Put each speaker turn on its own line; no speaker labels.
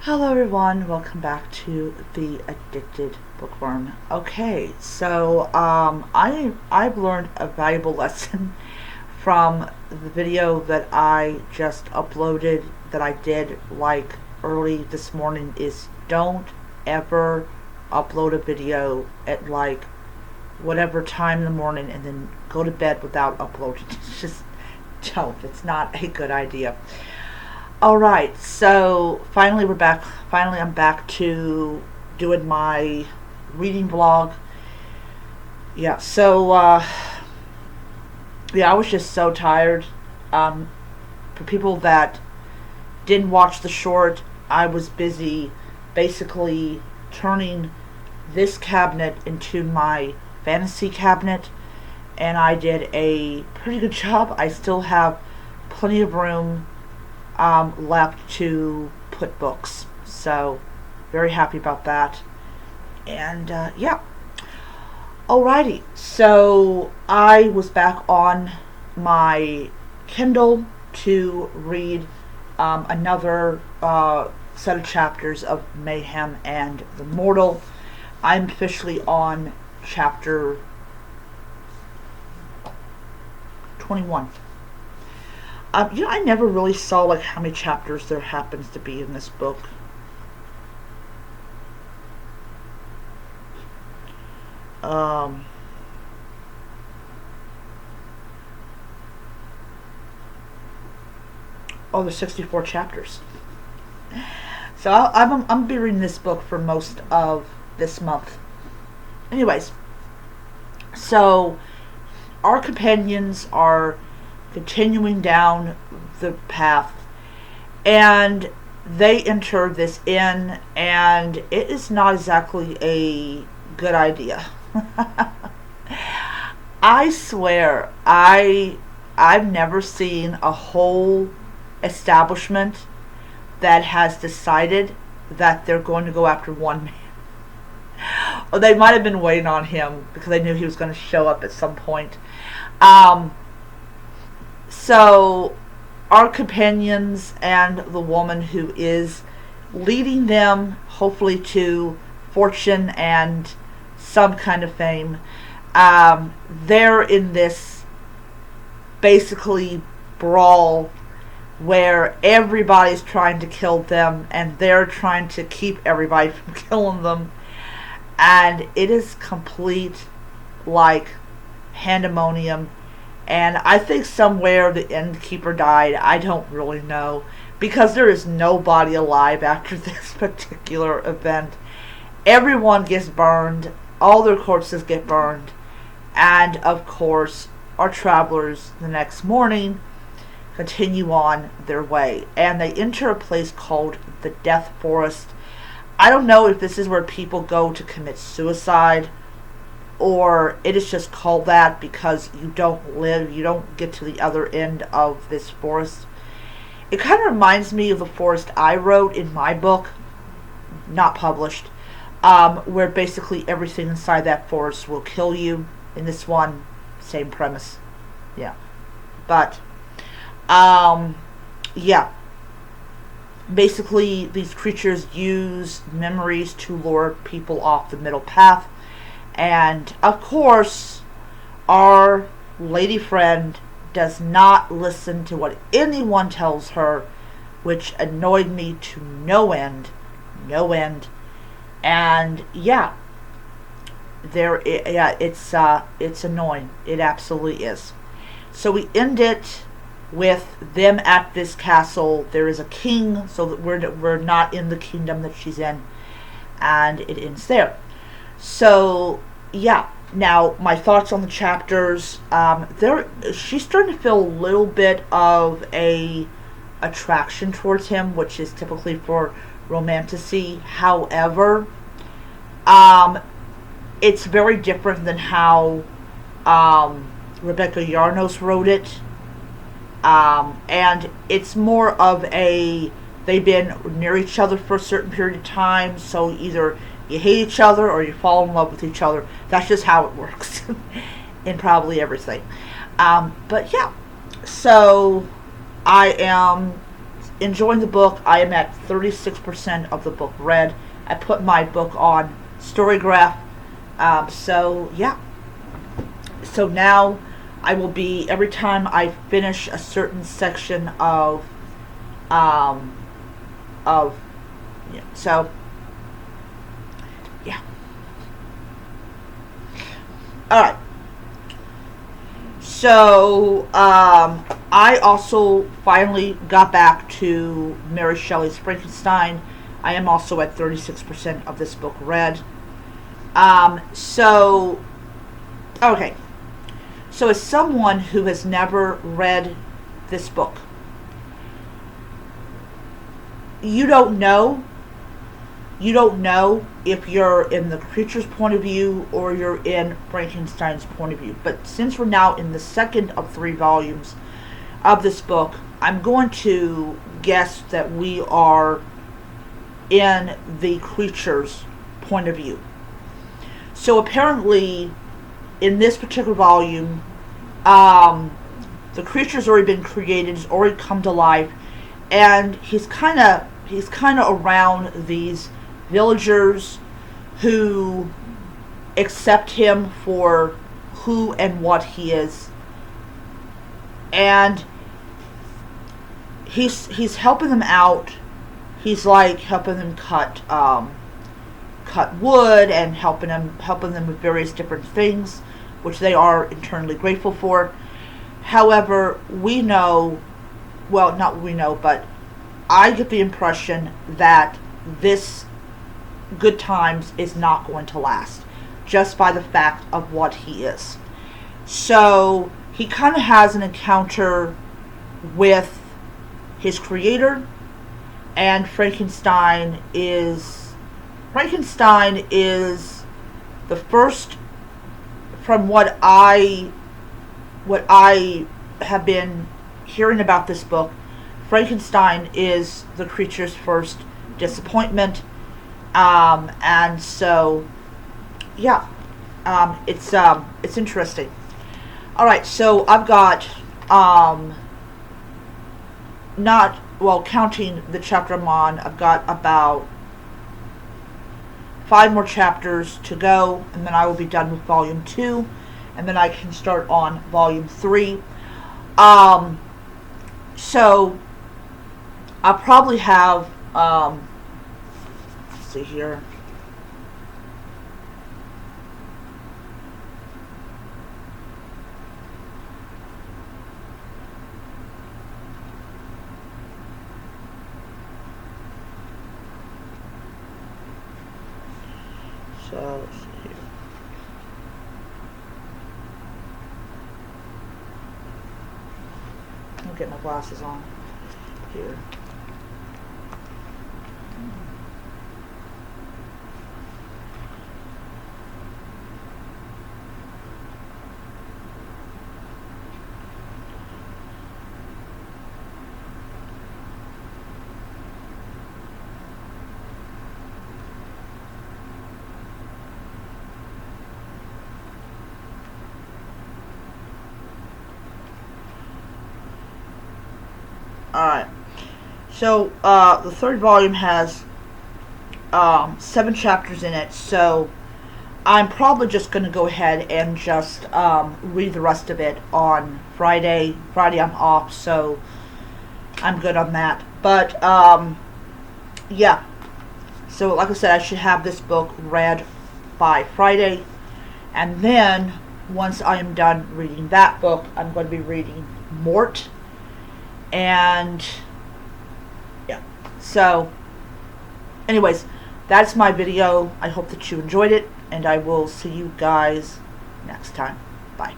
Hello everyone, welcome back to The Addicted Bookworm. Okay, so I've learned a valuable lesson from the video that I just uploaded that I did like early this morning is don't ever upload a video at like whatever time in the morning and then go to bed without uploading. Just don't. It's not a good idea. Alright, so finally we're back. Finally I'm back to doing my reading vlog. Yeah, so, yeah, I was just so tired. For people that didn't watch the short, I was busy basically turning this cabinet into my fantasy cabinet, and I did a pretty good job. I still have plenty of room left to put books, so very happy about that. And yeah, alrighty, so I was back on my Kindle to read another set of chapters of Mayhem and the Mortal. I'm officially on chapter 21. I never really saw like how many chapters there happens to be in this book. Oh, there's 64 chapters. So I'm gonna be reading this book for most of this month. Anyways, so our companions are continuing down the path, and they enter this inn, and it is not exactly a good idea. I swear, I've never seen a whole establishment that has decided that they're going to go after one man. Or they might have been waiting on him because they knew he was going to show up at some point. So our companions and the woman who is leading them, hopefully to fortune and some kind of fame, they're in this basically brawl where everybody's trying to kill them and they're trying to keep everybody from killing them, and it is complete like pandemonium. And I think somewhere the innkeeper died. I don't really know, because there is nobody alive after this particular event. Everyone gets burned. All their corpses get burned. And of course, our travelers the next morning continue on their way. And they enter a place called the Death Forest. I don't know if this is where people go to commit suicide, or it is just called that because you don't get to the other end of this forest. It kind of reminds me of the forest I wrote in my book, not published, where basically everything inside that forest will kill you. In this one, same premise. Yeah. But, yeah. Basically, these creatures use memories to lure people off the middle path. And, of course, our lady friend does not listen to what anyone tells her, which annoyed me to no end. No end. And, yeah. It's annoying. It absolutely is. So we end it with them at this castle. There is a king, so that we're not in the kingdom that she's in. And it ends there. So, yeah. Now, my thoughts on the chapters. She's starting to feel a little bit of a attraction towards him, which is typically for romanticy. However, it's very different than how Rebecca Yarnos wrote it. And it's more of they've been near each other for a certain period of time, so either you hate each other or you fall in love with each other. That's just how it works in probably everything. But yeah, so I am enjoying the book. I am at 36% of the book read. I put my book on Storygraph. So yeah. So now I will be, every time I finish a certain section of yeah, so yeah. Alright. So I also finally got back to Mary Shelley's Frankenstein. I am also at 36% of this book read. So okay. So as someone who has never read this book, you don't know if you're in the creature's point of view or you're in Frankenstein's point of view. But since we're now in the second of 3 volumes of this book, I'm going to guess that we are in the creature's point of view. So apparently, in this particular volume, the creature's already been created, has already come to life, and he's kind of around these villagers who accept him for who and what he is, and he's helping them out. He's like helping them cut wood and helping them with various different things, which they are internally grateful for. However, we know, well, not we know, but I get the impression that this good times is not going to last, just by the fact of what he is. So he kind of has an encounter with his creator, and Frankenstein is the first, from what I have been hearing about this book, Frankenstein is the creature's first disappointment. And so yeah, it's interesting. Alright, so I've got not, well, counting the chapter I'm on, I've got about 5 more chapters to go, and then I will be done with volume 2, and then I can start on volume 3. So I'll probably have, let's see here. So let's see here. I'll get my glasses on here. Alright, so the third volume has 7 chapters in it, so I'm probably just going to go ahead and just read the rest of it on Friday. Friday I'm off, so I'm good on that. But yeah, so like I said, I should have this book read by Friday, and then once I am done reading that book, I'm going to be reading Mort. And yeah, so anyways, that's my video. I hope that you enjoyed it, and I will see you guys next time. Bye.